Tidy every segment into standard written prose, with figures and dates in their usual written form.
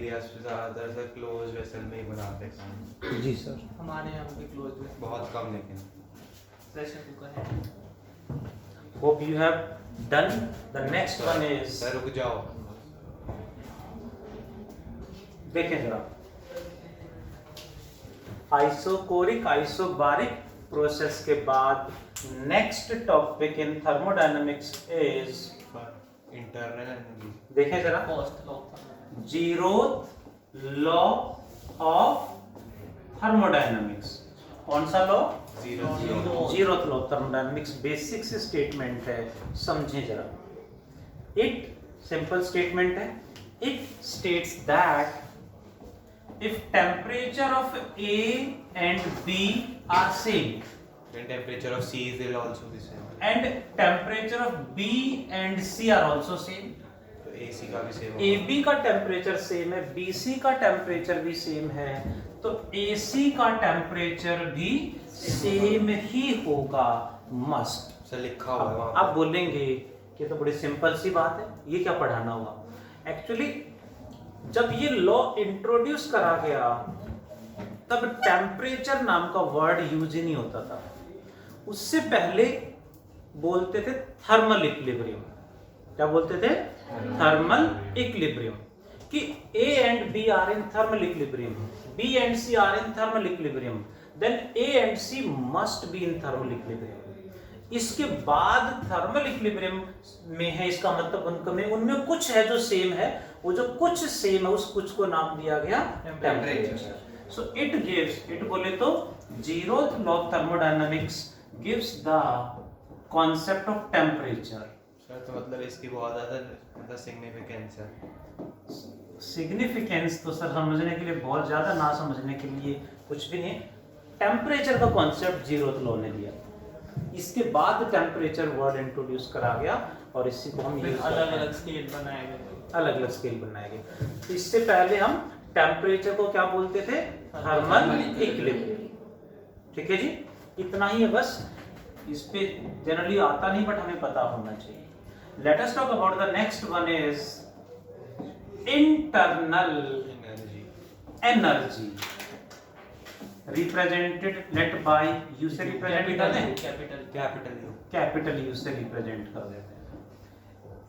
India से ज़्यादातर sir close vessel में ही बनाते हैं। जी सर। हमारे यहाँ पे क्लोज में बहुत कम लेकिन प्रेशर कुकर है। Hope you have done. The next one is, sir रुक जाओ, देखें जरा, आइसोकोरिक आइसोबारिक प्रोसेस के बाद next topic in thermodynamics is, internal energy. देखें जरा, first law zeroth law of thermodynamics. कौन सा law? Zeroth law of thermodynamics. Basic से स्टेटमेंट है, समझें जरा। इट सिंपल स्टेटमेंट है। It states that if temperature of A and B are same, then temperature of C will also be same, and temperature of B and C are also same, तो AC का भी same होगा। AB का temperature same है, BC का temperature भी same है, तो AC का टेम्परेचर भी सेम ही होगा, मस्ट। सर लिखा हुआ है वहाँ आप बोलेंगे कि तो बड़ी सिंपल सी बात है, ये क्या पढ़ाना हुआ। एक्चुअली जब ये लॉ इंट्रोड्यूस करा गया तब टेम्परेचर नाम का वर्ड यूज ही नहीं होता था। उससे पहले बोलते थे थर्मल इक्विलिब्रियम। क्या बोलते थे? Thermal equilibrium. कि A and B are in thermal equilibrium, B and C are in thermal equilibrium, then A and C must be in thermal equilibrium। इसके बाद थर्मल इक्विलिब्रियम में है, इसका मतलब उनमें कुछ है जो सेम है, वो जो कुछ सेम है उस कुछ को नाम दिया गया temperature. So it gives, it बोले तो zeroth law of thermodynamics gives the concept of temperature. Sir तो मतलब इसकी बहुत ज़्यादा सिग्निफिकेंस है। सिग्निफिकेंस तो सर समझने के लिए बहुत ज्यादा, ना समझने के लिए कुछ भी नहीं। टेम्परेचर का कॉन्सेप्ट जीरोथ लॉ ने दिया, इसके बाद टेम्परेचर वर्ड इंट्रोड्यूस करा गया और इसी को हम अलग अलग स्केल बनाए गए, अलग अलग स्केल बनाए गए। तो इससे पहले हम टेम्परेचर को क्या बोलते थे? Thermal equilibrium. ठीक है जी, इतना ही है बस। इस पे जनरली आता नहीं बट हमें पता होना चाहिए। Let us talk about the next one is internal energy, represented let by U से रिप्रेजेंट कर दें, कैपिटल यू से रिप्रेजेंट कर देते हैं।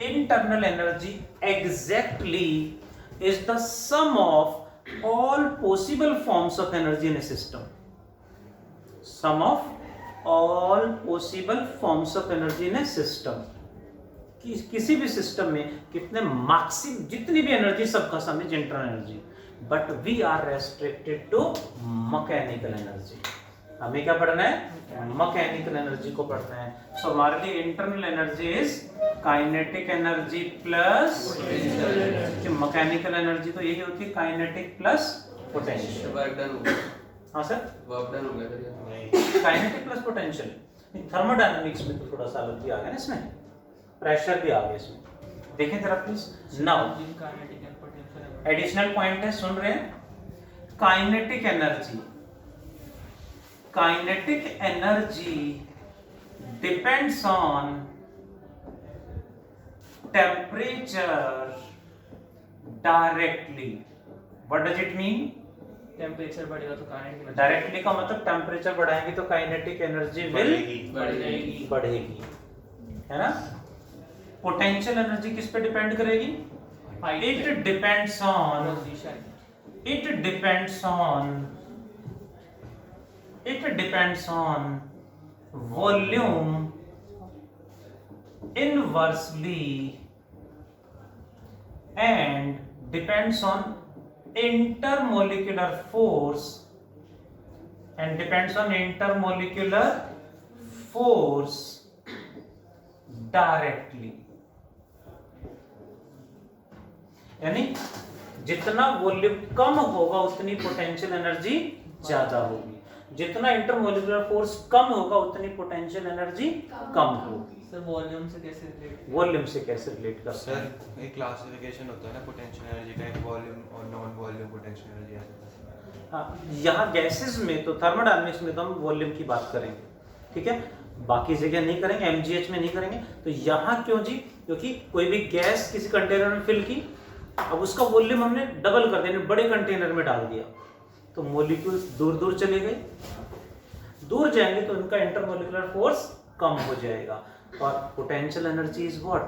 Internal energy exactly is the sum of all possible forms of energy in a system. Sum of all possible forms of energy in a system. किसी भी system में कितने मैक्सिमम जितनी भी एनर्जी, सबका sum is internal energy, but we are restricted to mechanical energy. हमें क्या पढ़ना है? मैकेनिकल एनर्जी को पढ़ना है। सो हमारे लिए internal energy is kinetic energy plus mechanical energy. तो यही होती है काइनेटिक प्लस पोटेंशियल। हाँ sir, kinetic plus potential. Thermodynamics में तो थोड़ा सा अलग भी आ गया ना, इसमें प्रेशर भी आ गया इसमें। देखें जरा प्लीज। नाउ एडिशनल पॉइंट है, सुन रहे हैं? Kinetic energy, kinetic energy depends on temperature directly. What does it mean? Temperature बढ़ेगा तो काइनेटिक डायरेक्टली का मतलब टेम्परेचर बढ़ाएंगे तो काइनेटिक एनर्जी विल बढ़ेगी, है ना? पोटेंशियल एनर्जी किस पे डिपेंड करेगी? It depends on volume inversely and depends on intermolecular force directly। यानी जितना वॉल्यूम कम होगा उतनी पोटेंशियल एनर्जी ज्यादा होगी, जितना इंटरमोलिकुलर फोर्स कम होगा उतनी पोटेंशियल एनर्जी कम होगी। सर वॉल्यूम से कैसे रिलेट? वॉल्यूम से कैसे रिलेट कर सर एक क्लासिफिकेशन होता है ना पोटेंशियल एनर्जी का, एक वॉल्यूम और नॉन वॉल्यूम पोटेंशियल एनर्जी। हाँ, यहाँ गैसेस में तो थर्मोडायनामिक्स में तो हम वॉल्यूम की बात करेंगे, ठीक है, बाकी जगह नहीं करेंगे, एमजीएच में नहीं करेंगे। तो यहाँ क्यों जी? क्योंकि कोई भी गैस किसी कंटेनर में फिल की अब उसका वॉल्यूम हमने डबल कर दिया, बड़े कंटेनर में डाल दिया, तो मॉलिक्यूल्स दूर दूर चले गए, दूर जाएंगे तो उनका इंटरमोलिकुलर फोर्स कम हो जाएगा। और पोटेंशियल एनर्जी इज व्हाट,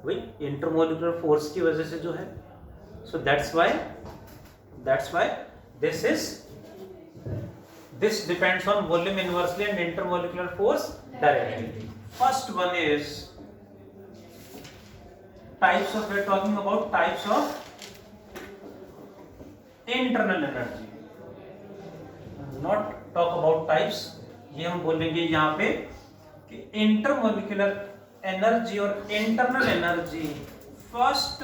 वही इंटरमोलिकुलर फोर्स की वजह से जो है। So that's why this depends on volume inversely and intermolecular force directly. First one is types of, we are talking about types of internal energy, not talk about types। ये हम बोलेंगे यहाँ पे कि इंटरमोलिकुलर एनर्जी और internal energy first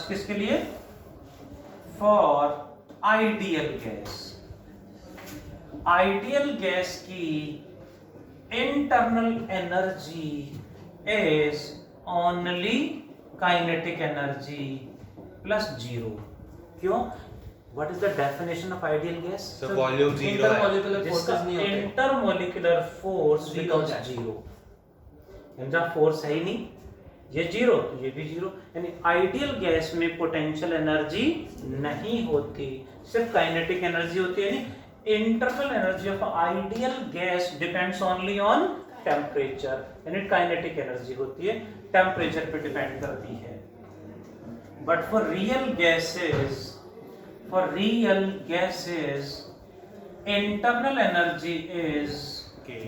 किसके लिए, for ideal gas की internal energy is only kinetic energy plus zero. क्यों? What is the definition of ideal gas? So volume zero है। इंटरमोलिकुलर फोर्सेस नहीं होते। इंटरमोलिकुलर फोर्स Zero बिकम्स है। Zero. जब force है ही नहीं, ये जीरो तो ये भी जीरो, यानी आइडियल गैस में पोटेंशियल एनर्जी नहीं होती, सिर्फ काइनेटिक एनर्जी होती है। Internal energy of ideal gas depends only on temperature, यानी काइनेटिक एनर्जी होती है, टेम्परेचर पे डिपेंड करती है। But for real gases internal energy is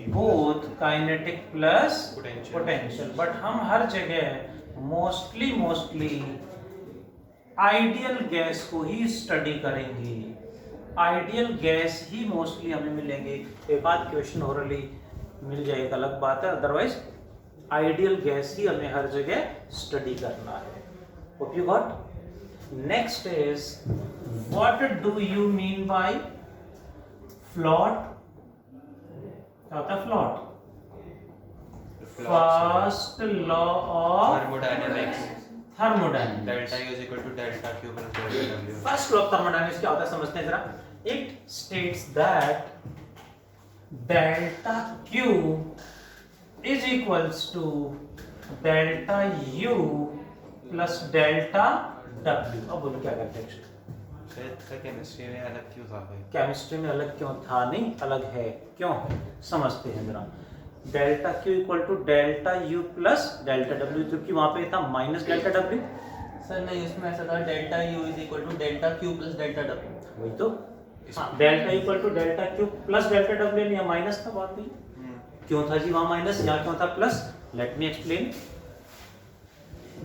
both kinetic plus potential. But हम हर जगह मोस्टली आइडियल गैस को ही स्टडी करेंगे, आइडियल गैस ही मोस्टली हमें मिलेंगे। एक आध क्वेश्चन ओरली मिल जाए एक अलग बात है, अदरवाइज आइडियल गैस ही हमें हर जगह स्टडी करना है। Hope you got. Next is what do you mean by FLOT? क्या होता है FLOT? First law of thermodynamics, thermodynamics. delta U is equal to delta Q plus delta W। First law of thermodynamics क्या होता है समझते हैं जरा। It states that delta Q is equals to delta U plus delta W। अब बोलो क्या करते हैं? केमिस्ट्री में अलग क्यों था भाई? केमिस्ट्री में अलग क्यों था? नहीं, अलग है। क्यों है समझते हैं जरा। Delta Q equal to delta U plus delta W, क्योंकि वहां पे था माइनस डेल्टा W। सर नहीं, उसमें ऐसा था delta U is equal to delta Q plus delta W। वही तो, हाँ। Delta equal to delta Q plus delta W, यहाँ माइनस था बात नहीं। क्यों था जी वहां माइनस, यहाँ क्यों था plus? Let me explain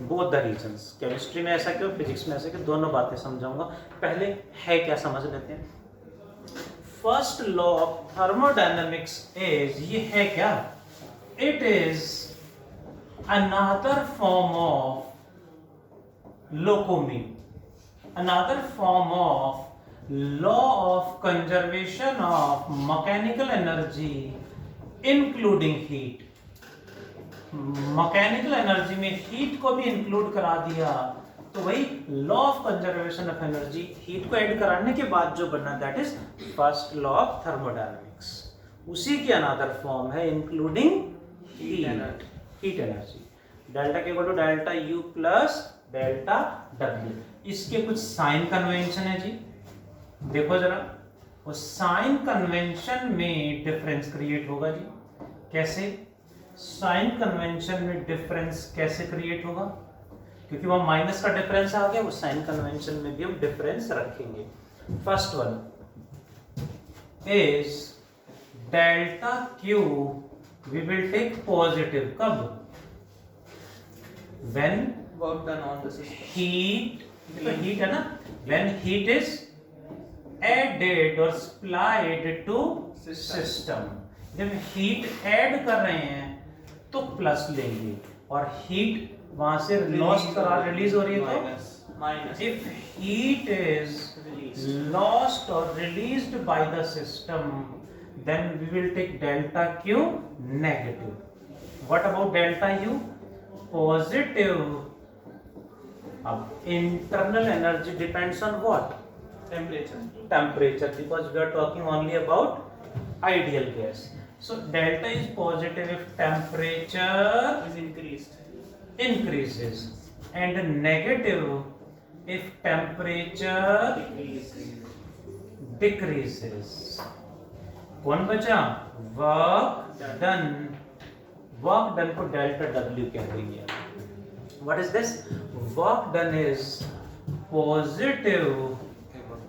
both the reasons. Chemistry में ऐसा क्यों, फिजिक्स में ऐसा क्यों, दोनों बातें समझाऊंगा। पहले है क्या समझ लेते हैं। First law of thermodynamics is, ये है क्या? It is another form of लोकोमी, another form of law of conservation of mechanical energy including heat. Mechanical energy में हीट को भी इंक्लूड करा दिया, तो वही law of conservation of energy, heat को ऐड कराने के बाद जो बना, that is first law of thermodynamics. उसी की अनदर फॉर्म है इंक्लूडिंग हीट एनर्जी। डेल्टा के equal to delta U plus delta W। इसके कुछ साइन कन्वेंशन है जी, देखो जरा। वो साइन कन्वेंशन में डिफरेंस क्रिएट होगा जी। कैसे साइन कन्वेंशन में डिफरेंस कैसे क्रिएट होगा? क्योंकि वहां माइनस का डिफरेंस आ गया, वो साइन कन्वेंशन में भी हम डिफरेंस रखेंगे। First one is delta Q we will take positive कब? when work done on the system. heat, तो heat है ना, when heat is added or supplied to system। जब heat add कर रहे हैं तो प्लस लेंगे, और heat वहां से लॉस करा रिलीज हो रही है तो minus. if heat is lost or released by the system, then we will take delta Q negative. What about delta U? Positive. अब internal energy depends on what? Temperature. Temperature, because we are talking only about ideal gas. So delta is positive if temperature is increased. increases, and negative if temperature decreases. कौन बचा? Work done. Work done को delta W कह देंगे. What is this? Work done is positive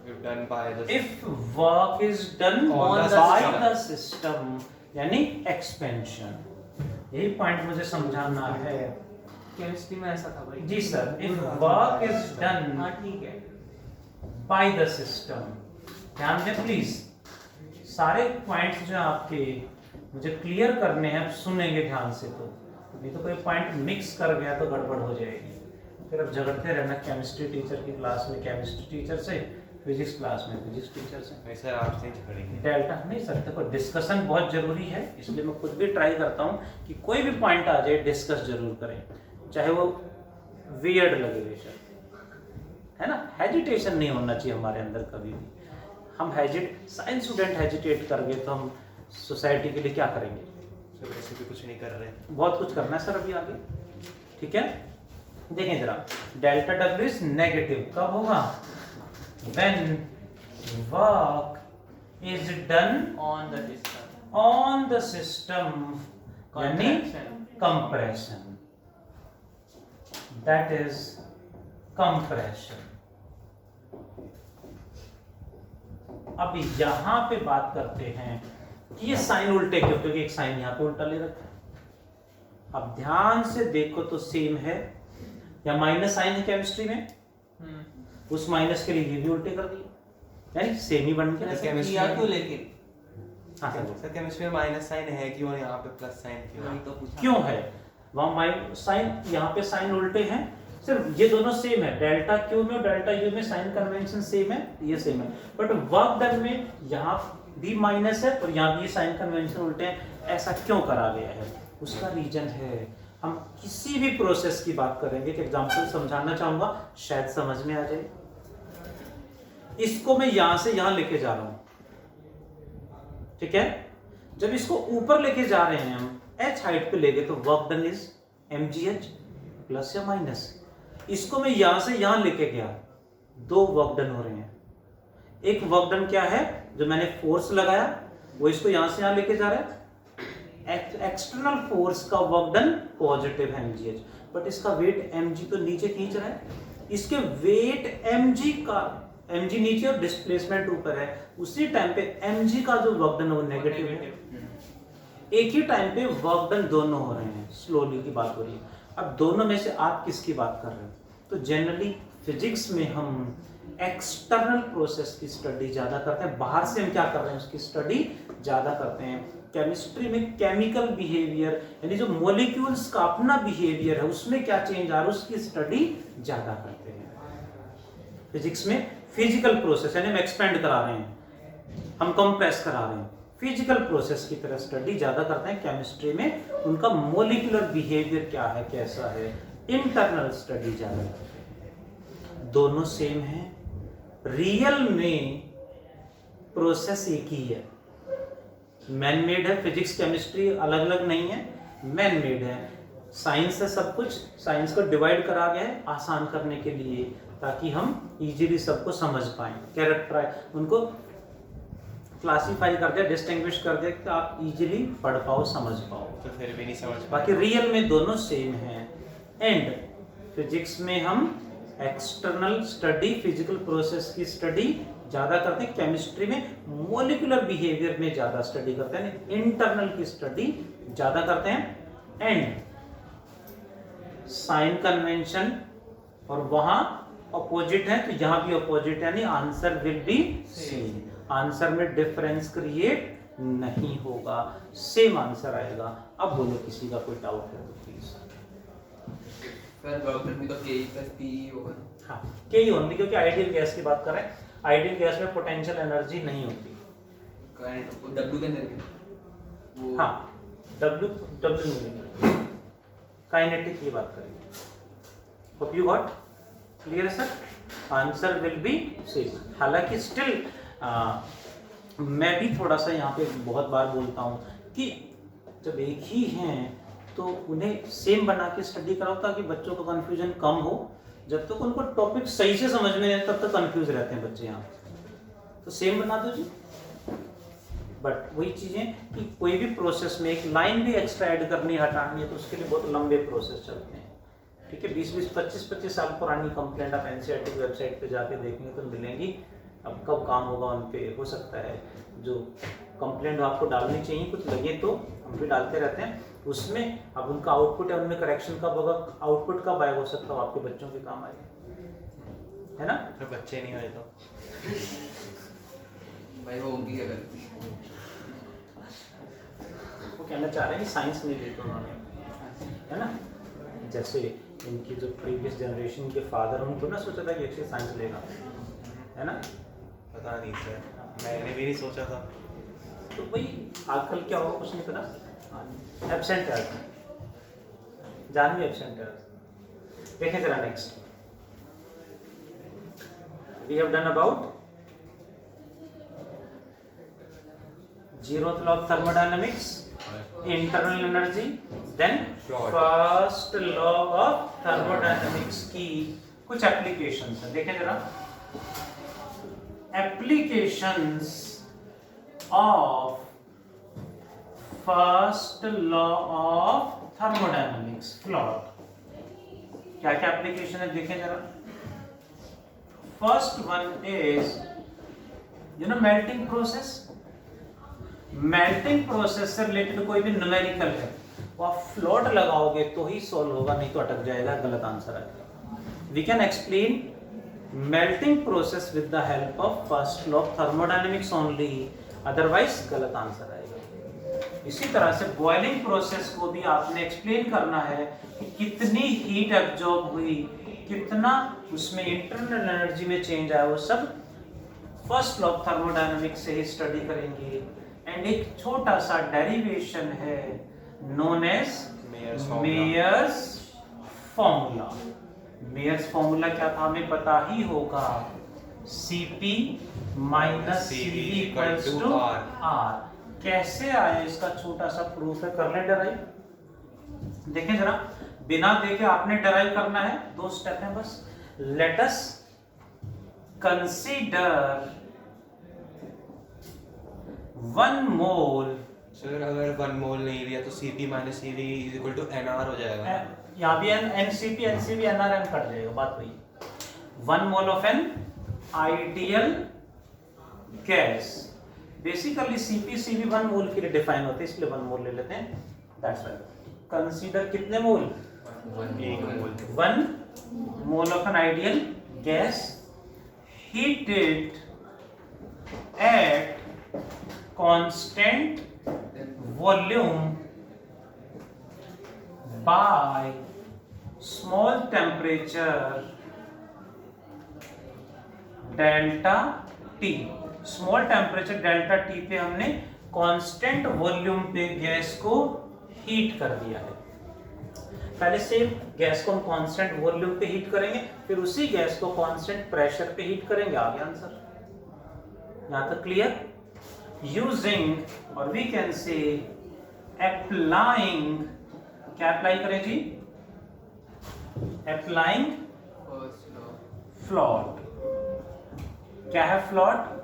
if done by the if work is done On the by system. the system, यानी expansion. यही point मुझे समझाना है. केमिस्ट्री में ऐसा था भाई. जी sir. if work is done हाँ ठीक है. by the system. ध्यान दें प्लीज. सारे पॉइंट्स जो आपके मुझे क्लियर करने हैं, आप सुनेंगे ध्यान से, तो नहीं तो कोई पॉइंट मिक्स कर गया तो गड़बड़ हो जाएगी. फिर अब झगड़ते रहना केमिस्ट्री टीचर की क्लास में केमिस्ट्री टीचर से, फिजिक्स क्लास में फिजिक्स टीचर से. नहीं सर आपसे ही झगड़ेंगे. डेल्टा नहीं सर, देखो डिस्कशन बहुत जरूरी है, इसलिए मैं खुद भी ट्राई करता हूँ कि कोई भी पॉइंट आ जाए डिस्कस जरूर करें, चाहे वो वियर्ड लगे बेशक, है ना. हेजिटेशन नहीं होना चाहिए हमारे अंदर कभी भी. हम साइंस स्टूडेंट हेजिटेट कर गए तो हम सोसाइटी के लिए क्या करेंगे? सर वैसे भी कुछ नहीं कर रहे. बहुत कुछ करना है सर अभी आगे. ठीक है, देखें जरा. Delta W is negative. कब होगा? When work is done On the system. on the system, यानी Contraction. compression. That is compression. अब यहां पे बात करते हैं कि ये साइन उल्टे क्यों, क्योंकि एक साइन यहां पे उल्टा ले रखा है. अब ध्यान से देखो तो सेम है, या माइनस साइन है केमिस्ट्री में, उस माइनस के लिए ये भी उल्टे कर दिए, यानी सेम ही बन गया. chemistry किया में- क्यों लेकिन? हाँ सर. सर केमिस्ट्री में माइनस साइन है क्यों, यहाँ पे प्लस साइन क्यों? वही तो पूछा. क्यों है वहां माइनस साइन, यहाँ पे साइन उल्टे हैं. सिर्फ ये दोनों सेम है, डेल्टा क्यू में और डेल्टा यू में साइन कन्वेंशन सेम है, ये सेम है, बट वर्क डन में यहाँ भी माइनस है और यहाँ भी साइन कन्वेंशन उल्टे हैं. ऐसा क्यों करा गया है? उसका रीजन है, हम किसी भी प्रोसेस की बात करेंगे, एक एग्जांपल समझाना चाहूंगा, शायद समझ में आ जाए. इसको मैं यहां से यहां लेके जा रहा हूं, ठीक है. जब इसको ऊपर लेके जा रहे हैं हम h हाइट पे लेके, तो work done is mgh plus या माइनस. इसको मैं यहां से यहां लेके गया, दो वर्क डन हो रहे हैं. एक वर्क डन क्या है, जो मैंने फोर्स लगाया वो इसको यहां से यहां लेके जा रहा है. एक्सटर्नल फोर्स का वर्क डन पॉजिटिव है mgh, बट इसका वेट mg तो नीचे खींच रहा है. इसके वेट mg का, mg नीचे और डिस्प्लेसमेंट ऊपर है, उसी टाइम पे mg का जो वर्क डन है वो नेगेटिव है. एक ही टाइम पे वर्क डन दोनों हो रहे हैं, स्लोली की बात हो रही है. अब दोनों में से आप किसकी बात कर रहे हो? तो जनरली फिजिक्स में हम एक्सटर्नल प्रोसेस की स्टडी ज्यादा करते हैं, बाहर से हम क्या कर रहे हैं उसकी स्टडी ज्यादा करते हैं. केमिस्ट्री में केमिकल बिहेवियर, यानी जो मॉलिक्यूल्स का अपना बिहेवियर है उसमें क्या चेंज आ रहा है उसकी स्टडी ज्यादा करते हैं. फिजिक्स में फिजिकल प्रोसेस, यानी हम एक्सपेंड करा रहे हैं, हम कंप्रेस करा रहे हैं, फिजिकल प्रोसेस की तरह स्टडी ज्यादा करते हैं. केमिस्ट्री में उनका मॉलिक्यूलर बिहेवियर क्या है, कैसा है, इंटरनल स्टडी ज्यादा करते हैं. दोनों सेम है, रियल में प्रोसेस एक ही है. मैन मेड है, फिजिक्स केमिस्ट्री अलग अलग नहीं है, मैन मेड है. साइंस है सब कुछ, साइंस को डिवाइड करा गया है आसान करने के लिए, ताकि हम इजीली सबको समझ पाएं. कैरेक्टर उनको क्लासिफाई कर दिया, डिस्टिंग्विश कर दिया कि आप इजीली पढ़ पाओ, समझ पाओ. तो फिर भी नहीं समझ पाए. बाकी रियल में दोनों सेम हैं. एंड फिजिक्स में हम एक्सटर्नल स्टडी, फिजिकल प्रोसेस की स्टडी ज्यादा करते हैं. केमिस्ट्री में मॉलिक्यूलर बिहेवियर में ज्यादा स्टडी करते हैं, इंटरनल की स्टडी ज्यादा करते हैं. एंड साइन कन्वेंशन और वहां अपोजिट है, तो यहां भी अपोजिट है, यानी answer will be same. Answer में डिफरेंस क्रिएट नहीं होगा, सेम आंसर आएगा. अब बोलो किसी का कोई डाउट है तो प्लीज. सर वर्क डन भी तो के प्लस पी होगा. हाँ, के ही ओनली, क्योंकि आइडियल गैस की बात कर रहे हैं. आइडियल गैस में पोटेंशियल एनर्जी नहीं होती. करंट डब्ल्यू के अंदर भी वो. हाँ, W काइनेटिक की बात करेंगे. होप यू गॉट क्लियर है sir. Answer will be same. हालांकि स्टिल मैं भी थोड़ा सा यहाँ पे बहुत बार बोलता हूँ कि जब एक ही हैं तो उन्हें सेम बना के स्टडी कराओ ताकि बच्चों का कंफ्यूजन कम हो। जब तक उनको टॉपिक सही से समझ में नहीं तब तक कंफ्यूज रहते हैं बच्चे यहाँ, तो सेम बना दो जी। बट वही चीजें कि कोई भी प्रोसेस में एक लाइन भी एक्स्ट्रा ऐड करनी हटानी है तो उसके लिए बहुत लंबे प्रोसेस चलते हैं, ठीक है। 20-20, 25-25 साल पुरानी कंप्लेंट आप एनसीईआरटी की वेबसाइट पे जाके देखेंगे तो मिलेंगी। अब कब काम होगा उन पे, हो सकता है जो कंप्लेंट आपको डालनी चाहिए कुछ लगे तो हम भी डालते रहते हैं, उसमें अब उनका आउटपुट है, उनमें करेक्शन कब होगा, आउटपुट कब आएगा, हो सकता है आपके बच्चों के काम आए, है ना। तो बच्चे नहीं आए तो भाई होगी क्या गलती? वो कहना चाह रहे हैं कि साइंस नहीं लेते उन्होंने, है ना। जैसे इनकी जो प्रीवियस जनरेशन के फादर, उनको ना सोचा था कि अच्छी साइंस लेगा, है ना। पता नहीं सर, मैंने भी नहीं सोचा था। तो भाई आजकल क्या होगा कुछ नहीं पता, एब्सेंट है, जान भी एब्सेंट है। देखें जरा next, we have done about zeroth law of thermodynamics, internal energy, then Short. first law of thermodynamics की कुछ एप्लीकेशंस है, देखें जरा applications of first law of thermodynamics FLOT. क्या क्या एप्लीकेशन है देखें जरा। First one is melting process. Melting process से रिलेटेड कोई भी न्यूमेरिकल है वो आप फ्लोट लगाओगे तो ही सॉल्व होगा, नहीं तो अटक जाएगा, गलत आंसर आएगा। We can explain melting process with the help of first law of thermodynamics only, otherwise गलत आंसर आएगा। इसी तरह से बॉइलिंग प्रोसेस को भी आपने एक्सप्लेन करना है कि कितनी हीट एब्जॉर्ब हुई, कितना उसमें इंटरनल एनर्जी में चेंज आया, वो सब फर्स्ट लॉ ऑफ थर्मोडायनेमिक्स से ही स्टडी करेंगे। एंड एक छोटा सा डेरिवेशन है known as Mayer's formula. Mayer's formula क्या था हमें पता ही होगा, Cp minus Cv equals to R। कैसे आया इसका छोटा सा प्रूफ है, कर ले डराइव। देखें जरा, बिना देखे आपने डराइव करना है, 2 स्टेप है बस। Let us consider 1 mole. Sir अगर 1 मोल नहीं लिया तो Cp minus Cv is equal to NR हो जाएगा। यहाँ भी NCP NCV NRM कट जाएगा, बात वही। 1 mole of an ideal gas, basically Cp Cv 1 मोल के लिए डिफाइन होते हैं, इसलिए 1 मोल ले लेते हैं, दैट्स व्हाई। कंसीडर कितने मोल, 1 mole of an ideal gas heated at constant volume by small temperature delta T। Small temperature delta T पे हमने कांस्टेंट वॉल्यूम पे गैस को हीट कर दिया है। पहले से गैस को हम कांस्टेंट वॉल्यूम पे हीट करेंगे, फिर उसी गैस को कांस्टेंट प्रेशर पे हीट करेंगे, आ गया आंसर। यहां तक क्लियर। यूजिंग और वी कैन से अप्लाइंग, क्या अप्लाई करें जी, अप्लाइंग फ्लॉट। क्या है FLOT,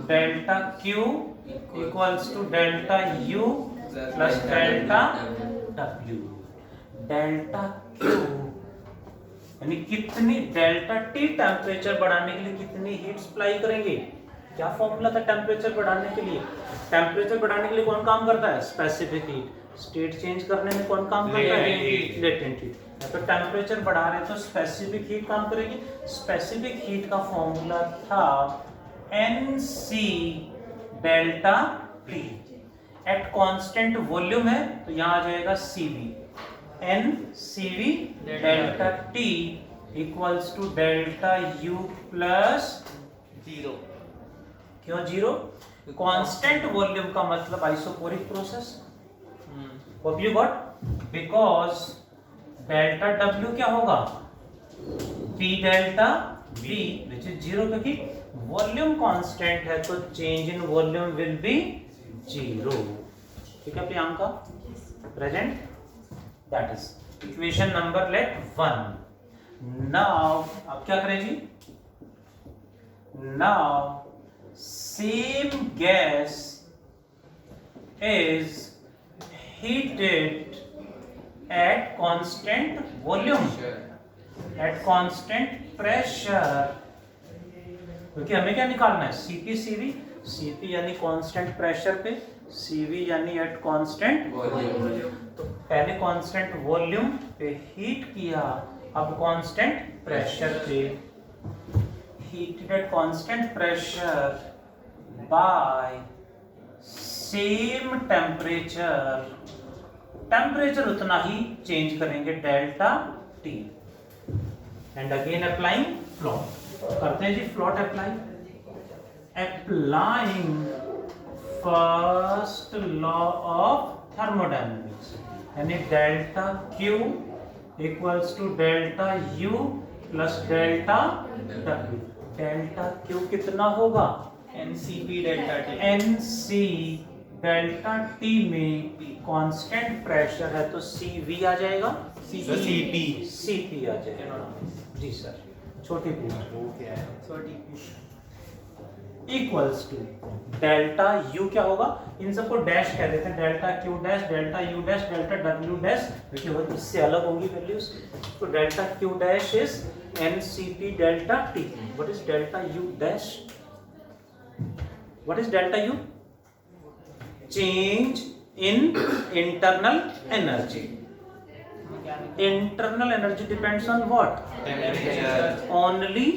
delta Q equals to delta U plus delta W। Delta Q यानी कितनी, डेल्टा T टेम्परेचर बढ़ाने के लिए कितनी हीट सप्लाई करेंगे। क्या फॉर्मूला था टेम्परेचर बढ़ाने के लिए, टेम्परेचर बढ़ाने के लिए कौन काम करता है, स्पेसिफिक हीट। स्टेट चेंज करने में कौन काम करता है, लेटेंट हीट। तो टेम्परेचर बढ़ा रहे हैं तो स्पेसिफिक हीट काम करेगी। स्पेसिफिक हीट का फॉर्मूला था NC delta T। At constant volume है तो यहाँ आ जाएगा CV, NCV delta T equals to delta U plus 0। क्यों 0, कांस्टेंट वॉल्यूम का मतलब isobaric process. What you got, because delta W क्या होगा, P delta V which is 0, क्योंकि वॉल्यूम कांस्टेंट है तो change in volume will be 0। ठीक है Priyanka. present. That is equation number let 1. Now अब क्या करें जी? Now same gas is heated at constant volume, at constant pressure. क्योंकि हमें क्या निकालना है? Cp Cv. Cp यानी कांस्टेंट प्रेशर पे, Cv यानी एट कांस्टेंट वॉल्यूम. तो पहले कांस्टेंट वॉल्यूम पे हीट किया, अब कांस्टेंट प्रेशर पे. Heated at constant pressure by same temperature. Temperature उतना ही चेंज करेंगे, delta T. And again applying फ्लॉट. करते हैं जी फ्लॉट apply. Applying first law of thermodynamics, यानी delta Q equals to delta U plus delta W. Delta Q कितना होगा? NCP delta T. NC delta T में कांस्टेंट प्रेशर है तो CV आ जाएगा, CP आ जाएगा. जी सर, छोटी पूछ वो क्या है? इक्वल्स टू डेल्टा U क्या होगा? इन सबको डैश कह देते हैं. Delta Q dash, delta U dash, delta W dash, देखिए वो इससे अलग होंगी वैल्यूज. तो delta Q dash is NCP delta T. What is delta U dash? What is delta U? Change in internal energy. Internal energy depends on what? Temperature. Only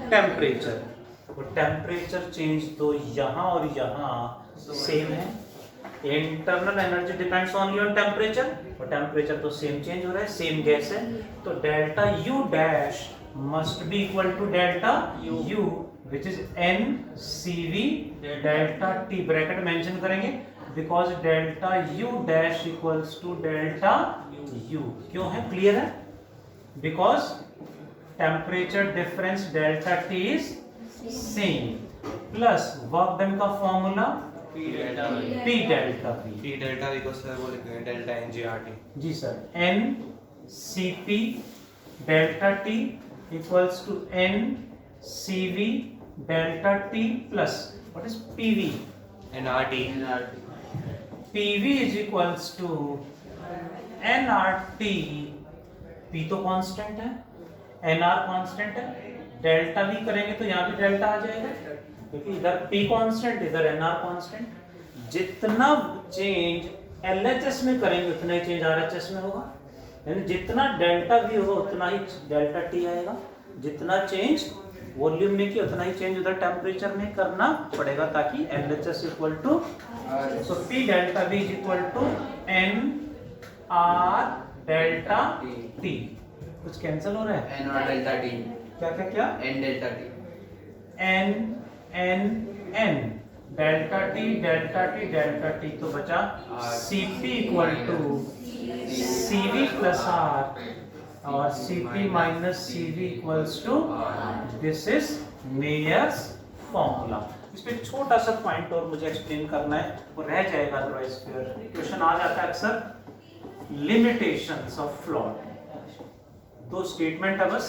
temperature. तो temperature change तो यहाँ और यहाँ same है. Internal energy depends only on temperature, और temperature तो same change हो रहा है, सेम गैस है. तो delta U dash must be equal to delta U which is NCV delta T. Bracket mention करेंगे because delta U dash equals to delta U. क्यों है? क्लियर है? Because temperature difference delta T is same plus work done का formula P delta P delta V. P delta V को sir वो लिखेंगे delta NGRT. जी sir, NCP delta T equals to NCV delta T plus what is PV? NRT. PV is equals to NRT. P तो constant है, NR constant है. Delta V करेंगे तो यहाँ भी डेल्टा आ जाएगा, क्योंकि इधर P कांस्टेंट, इधर NR कांस्टेंट. जितना चेंज LHS में करेंगे उतना ही चेंज RHS में होगा. यानी जितना डेल्टा V होगा उतना ही डेल्टा T आएगा. जितना चेंज वॉल्यूम में किया उतना ही चेंज उधर टेम्परेचर में करना पड़ेगा, ताकि LHS equal to, so P delta V is equal to NR delta T. कुछ कैंसिल हो रहा है? N और डेल्टा टी. क्या क्या क्या? N delta T. N delta T delta T तो बचा Cp equal to Cv plus R और Cp minus Cv equals to, this is Mayer's formula. इस पे छोटा सा पॉइंट और मुझे एक्सप्लेन करना है, वो रह जाएगा, अदरवाइज फिर क्वेश्चन आ जाता है अक्सर. Limitations of FLOT. दो स्टेटमेंट है बस.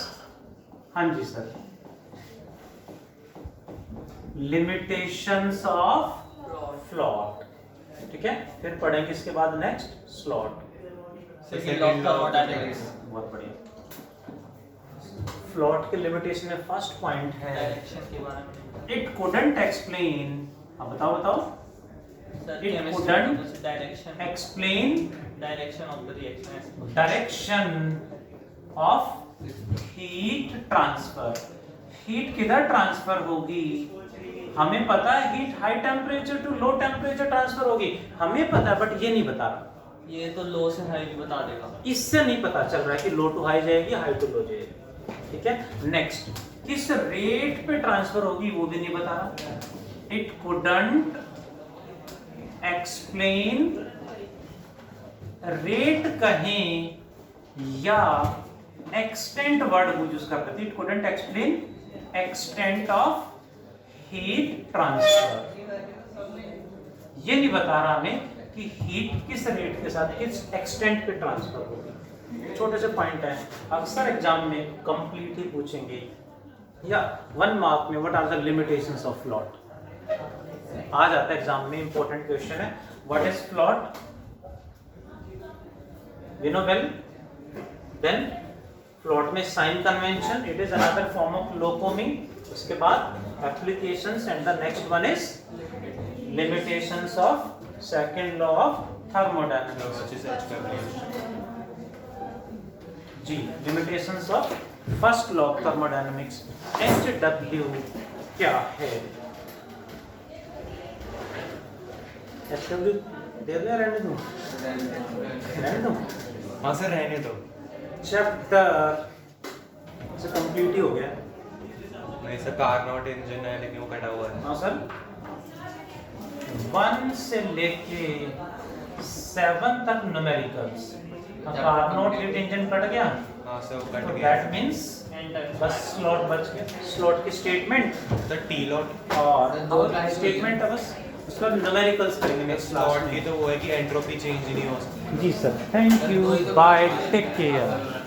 हाँ जी सर, लिमिटेशंस ऑफ फ्लॉट. ठीक है, फिर पढ़ेंगे इसके बाद next slot. Second law of thermodynamics. बहुत बढ़िया. फ्लॉट के लिमिटेशन में फर्स्ट पॉइंट है डायरेक्शन के बारे में. It couldn't explain. अब बताओ सर It केमिस्ट्री couldn't में direction explain direction of the reaction. Direction of heat transfer. Heat किधर ट्रांसफर होगी? हमें पता है heat high temperature to low temperature transfer होगी, हमें पता है, बट ये नहीं बता रहा. ये तो लो से हाई भी बता देगा. इससे नहीं पता चल रहा है कि लो टू हाई जाएगी, हाई टू लो जाएगी. ठीक है, नेक्स्ट किस रेट पे ट्रांसफर होगी वो भी नहीं बता रहा. इट कुडंट एक्सप्लेन, रेट कहें या एक्सटेंट वर्ड यूज करते थे. It couldn't explain extent of heat transfer. ये नहीं बता रहा हमें कि हीट किस रेट के साथ किस एक्सटेंट पे ट्रांसफर होगी। छोटे से पॉइंट है, अक्सर एग्जाम में कंप्लीट ही पूछेंगे या 1 मार्क में what are the limitations of float आ जाता है एग्जाम में। इंपॉर्टेंट क्वेश्चन है, what is float, you know well. Then float में sign convention, it is another form of लोकोमिंग। उसके बाद applications and the next one is limitations of second law of thermodynamics. which is H का variation. जी, limitations of first law of thermodynamics. HW क्या है? HW दे दे, रहने दूं, रहने दूं। हाँ सर रहने दो। चैप्टर से कंप्लीट ही हो गया। नहीं सर, कारनॉट इंजन है लेकिन वो कटा हुआ है। हाँ सर, 1 से लेके 7 तक numericals. Carnot heat engine cut गया, हाँ सर वो कट तो गया। दैट मींस बस स्लॉट बच गया। स्लॉट की स्टेटमेंट सर टी लॉट और स्टेटमेंट है, बस उसका न्यूमेरिकल्स करेंगे नेक्स्ट क्लास स्लॉट की में। तो वो है कि एंट्रोपी चेंज ही नहीं हो सकती। जी sir, thank you, bye, take care.